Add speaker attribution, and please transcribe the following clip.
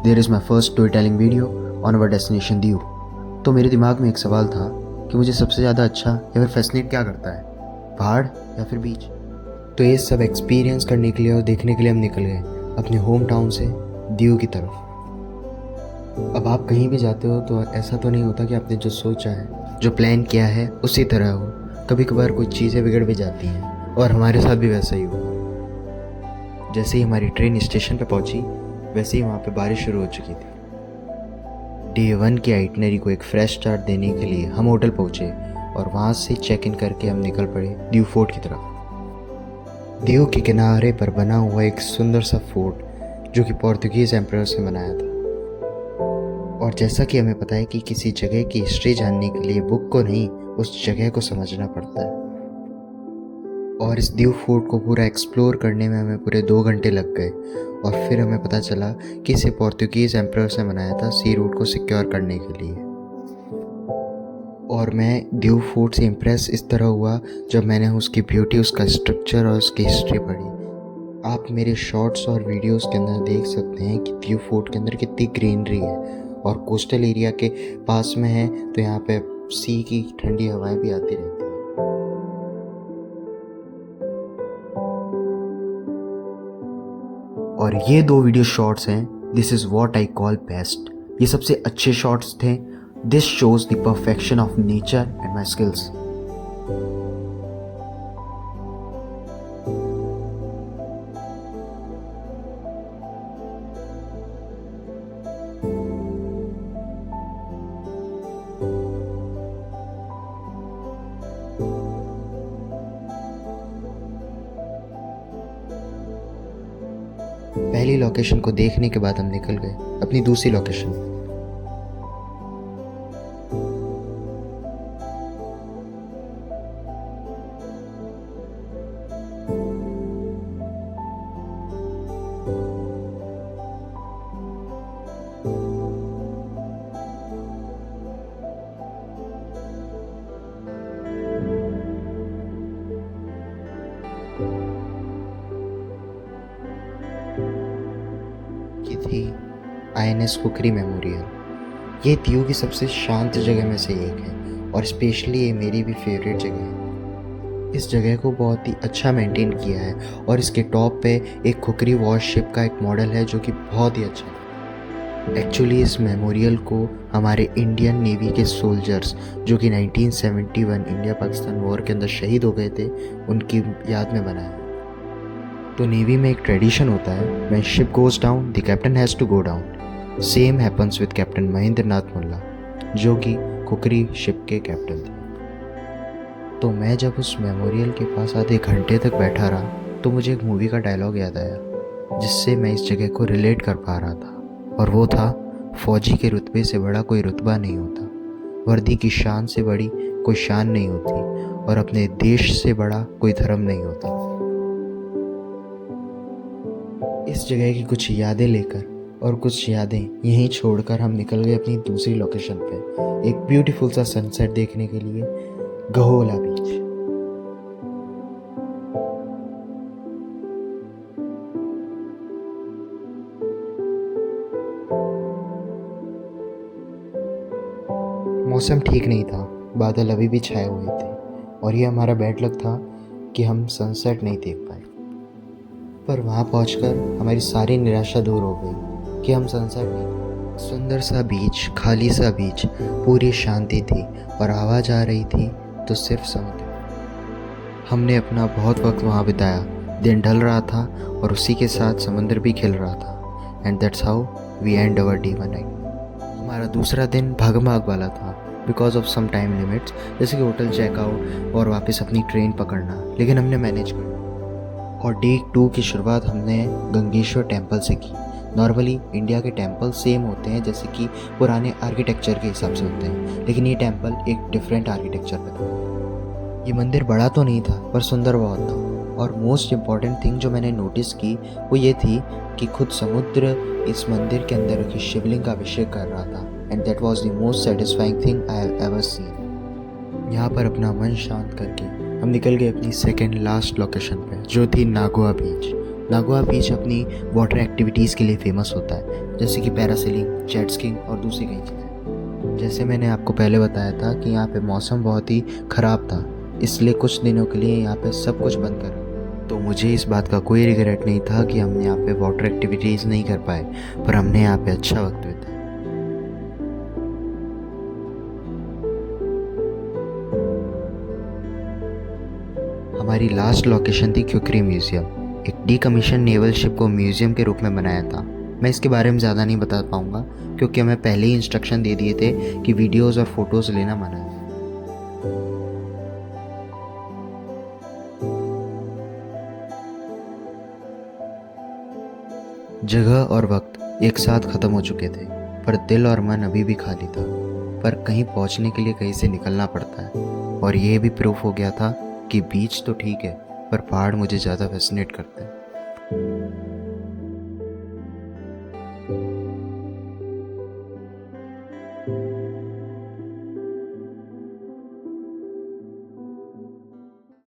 Speaker 1: There is my first story telling video on our destination Diu. तो मेरे दिमाग में एक सवाल था कि मुझे सबसे ज़्यादा अच्छा या फिर फैसिनेट क्या करता है, पहाड़ या फिर बीच। तो ये सब एक्सपीरियंस करने के लिए और देखने के लिए हम निकल गए अपने होम टाउन से दीव की तरफ। अब आप कहीं भी जाते हो तो ऐसा तो नहीं होता कि आपने जो सोचा है, जो प्लान किया है उसी तरह हो। कभी कभार कुछ चीज़ें बिगड़ भी जाती हैं और हमारे साथ भी वैसा ही हुआ। जैसे ही हमारी ट्रेन स्टेशन पे पहुंची वैसे ही वहाँ पे बारिश शुरू हो चुकी थी। डे 1 की आइटनरी को एक फ्रेश स्टार्ट देने के लिए हम होटल पहुँचे और वहाँ से चेक इन करके हम निकल पड़े दीव फोर्ट की तरफ। दीव के किनारे पर बना हुआ एक सुंदर सा फोर्ट जो कि पोर्तुगीज़ एम्परर्स ने बनाया था। और जैसा कि हमें पता है कि किसी जगह की हिस्ट्री जानने के लिए बुक को नहीं, उस जगह को समझना पड़ता है। और इस दीव फोर्ट को पूरा एक्सप्लोर करने में हमें पूरे 2 घंटे लग गए और फिर हमें पता चला कि इसे पोर्तुगीज़ एम्परर्स ने बनाया था सी रूट को सिक्योर करने के लिए। और मैं दीव फोर्ट से इम्प्रेस इस तरह हुआ जब मैंने उसकी ब्यूटी, उसका स्ट्रक्चर और उसकी हिस्ट्री पढ़ी। आप मेरे शॉर्ट्स और वीडियोस के अंदर देख सकते हैं कि दीव फोर्ट के अंदर कितनी ग्रीनरी है और कोस्टल एरिया के पास में है तो यहाँ पे सी की ठंडी हवाएं भी आती रहती हैं। और ये 2 वीडियो शॉर्ट्स हैं, this is what I call best. ये सबसे अच्छे शॉर्ट्स थे। This shows the perfection of nature and my skills. पहली लोकेशन को देखने के बाद हम निकल गए अपनी दूसरी लोकेशन। की थी INS खुकरी मेमोरियल। ये दीव की सबसे शांत जगह में से एक है और स्पेशली ये मेरी भी फेवरेट जगह है। इस जगह को बहुत ही अच्छा मेंटेन किया है और इसके टॉप पे एक खुकरी वॉरशिप का एक मॉडल है जो कि बहुत ही अच्छा है। एक्चुअली इस मेमोरियल को हमारे इंडियन नेवी के सोल्जर्स जो कि 1971 इंडिया पाकिस्तान वॉर के अंदर शहीद हो गए थे, उनकी याद में बनाया। तो नेवी में एक ट्रेडिशन होता है, when ship goes down the captain has to go down. Same happens with captain Mahendra Nath Mulla जो कि खुकरी शिप के कैप्टन थे। तो मैं जब उस मेमोरियल के पास आधे घंटे तक बैठा रहा तो मुझे एक मूवी का डायलॉग याद आया जिससे मैं इस जगह को रिलेट कर पा रहा था, और वो था, फौजी के रुतबे से बड़ा कोई रुतबा नहीं होता, वर्दी की शान से बड़ी कोई शान नहीं होती, और अपने देश से बड़ा कोई धर्म नहीं होता। इस जगह की कुछ यादें लेकर और कुछ यादें यहीं छोड़कर हम निकल गए अपनी दूसरी लोकेशन पे एक ब्यूटीफुल सा सनसेट देखने के लिए, गहोला बीच। मौसम ठीक नहीं था, बादल अभी भी छाए हुए थे और ये हमारा बैड लक था कि हम सनसेट नहीं देख पाए। पर वहाँ पहुँचकर हमारी सारी निराशा दूर हो गई कि हम सनसेट नहीं। सुंदर सा बीच, खाली सा बीच, पूरी शांति थी और आवाज़ आ रही थी तो सिर्फ समुद्र। हमने अपना बहुत वक्त वहाँ बिताया। दिन ढल रहा था और उसी के साथ समंदर भी खिल रहा था। And that's how we end our day 1 night. हमारा दूसरा दिन भाग वाला था because of some time limits, जैसे कि होटल चेकआउट और वापस अपनी ट्रेन पकड़ना, लेकिन हमने मैनेज कर। और डे 2 की शुरुआत हमने गंगेश्वर टेम्पल से की। नॉर्मली इंडिया के टेम्पल सेम होते हैं, जैसे कि पुराने आर्किटेक्चर के हिसाब से होते हैं, लेकिन ये टेम्पल एक डिफरेंट आर्किटेक्चर पे था। ये मंदिर बड़ा तो नहीं था पर सुंदर बहुत था। और मोस्ट इम्पॉर्टेंट थिंग जो मैंने नोटिस की वो ये थी कि खुद समुद्र इस मंदिर के अंदर रखी शिवलिंग का अभिषेक कर रहा था। And that was the most satisfying thing I have ever seen. यहाँ पर अपना मन शांत करके हम निकल गए अपनी सेकेंड लास्ट लोकेशन पे जो थी नागोआ बीच। नागोआ बीच अपनी वाटर एक्टिविटीज़ के लिए फेमस होता है, जैसे कि पैरासेलिंग, जेट स्कीइंग और दूसरी कई चीज़ें। जैसे मैंने आपको पहले बताया था कि यहाँ पे मौसम बहुत ही ख़राब था, इसलिए कुछ दिनों के लिए यहाँ पे सब कुछ बंद कर रखा। तो मुझे इस बात का कोई रिग्रेट नहीं था कि हमने यहाँ पे वाटर एक्टिविटीज़ नहीं कर पाए, पर हमने यहाँ पे अच्छा वक्त बिताया। हमारी लास्ट लोकेशन थी क्यूकरी म्यूज़ियम। एक डीकमीशन नेवल शिप को म्यूज़ियम के रूप में बनाया था। मैं इसके बारे में ज़्यादा नहीं बता पाऊँगा क्योंकि हमें पहले ही इंस्ट्रक्शन दे दिए थे कि वीडियोज़ और फोटोज़ लेना मना है। जगह और वक्त एक साथ ख़त्म हो चुके थे, पर दिल और मन अभी भी खाली था। पर कहीं पहुंचने के लिए कहीं से निकलना पड़ता है, और ये भी प्रूफ हो गया था कि बीच तो ठीक है, पर पहाड़ मुझे ज़्यादा फैसिनेट करते हैं।